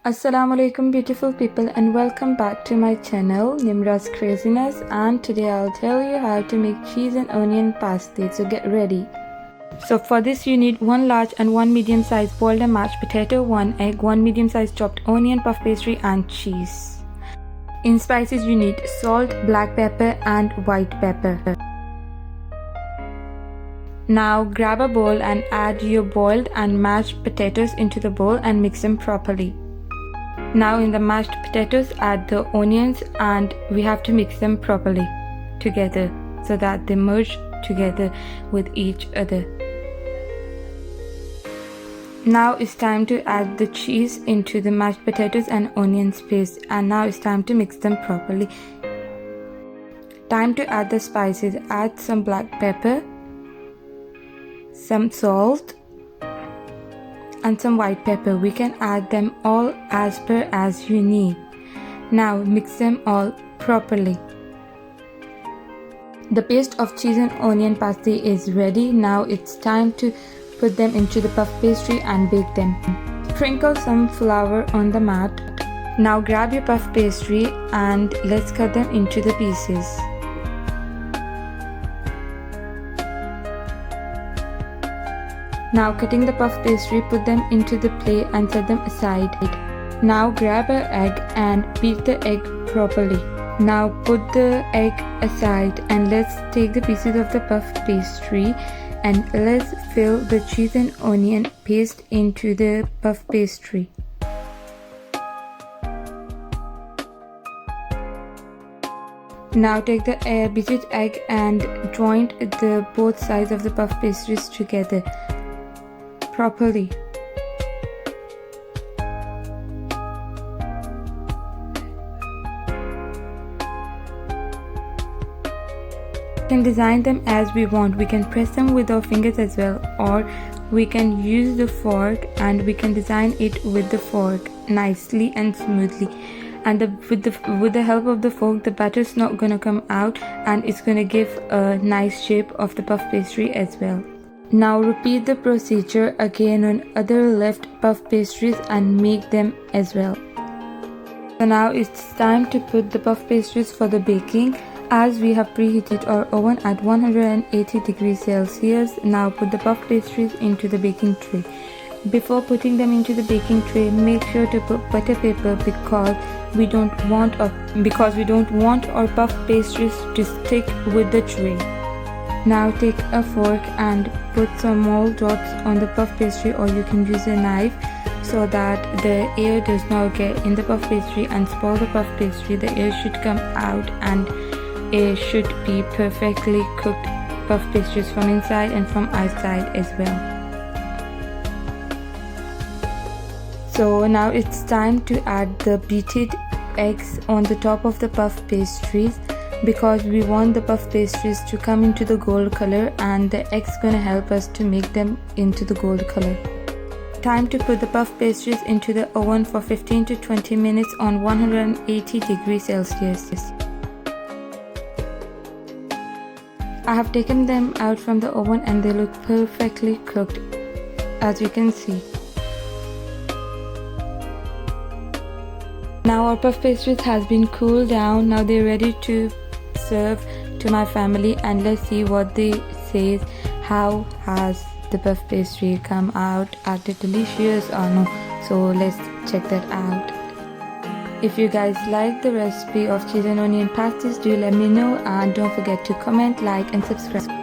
Assalamu alaikum beautiful people, and welcome back to my channel Nimra's Craziness. And today I'll tell you how to make cheese and onion pasties, so get ready. So for this you need 1 large and 1 medium sized boiled and mashed potato, 1 egg, 1 medium sized chopped onion, puff pastry and cheese. In spices you need salt, black pepper and white pepper. Now grab a bowl and add your boiled and mashed potatoes into the bowl and mix them properly. Now in the mashed potatoes add the onions and we have to mix them properly together so that they merge together with each other. Now it's time to add the cheese into the mashed potatoes and onions paste, and now it's time to mix them properly. Time to add the spices. Add some black pepper, some salt and some white pepper. We can add them all as per as you need. Now mix them all properly. The paste of cheese and onion pasty is ready. Now it's time to put them into the puff pastry and bake them. Sprinkle some flour on the mat. Now grab your puff pastry and let's cut them into the pieces. Now cutting the puff pastry, put them into the plate and set them aside. Now grab an egg and beat the egg properly. Now put the egg aside and let's take the pieces of the puff pastry and let's fill the cheese and onion paste into the puff pastry. Now take the beaten egg and join the both sides of the puff pastries together properly. We can design them as we want. We can press them with our fingers as well, or we can use the fork and we can design it with the fork nicely and smoothly. And with the help of the fork, the batter is not gonna come out and it's gonna give a nice shape of the puff pastry as well. Now repeat the procedure again on other left puff pastries and make them as well. So now it's time to put the puff pastries for the baking. As we have preheated our oven at 180 degrees Celsius, now put the puff pastries into the baking tray. Before putting them into the baking tray, make sure to put butter paper because we don't want our puff pastries to stick with the tray. Now take a fork and put some small drops on the puff pastry, or you can use a knife so that the air does not get in the puff pastry and spoil the puff pastry. The air should come out and it should be perfectly cooked puff pastries from inside and from outside as well. So now it's time to add the beaten eggs on the top of the puff pastries because we want the puff pastries to come into the gold color, and the eggs gonna help us to make them into the gold color. Time to put the puff pastries into the oven for 15 to 20 minutes on 180 degrees Celsius. I have taken them out from the oven and they look perfectly cooked, as you can see. Now our puff pastries has been cooled down. Now they're ready to serve to my family, and let's see what they say. How has the puff pastry come out? Are they delicious or no? So let's check that out. If you guys like the recipe of cheese and onion pasties, do let me know, and don't forget to comment, like and subscribe.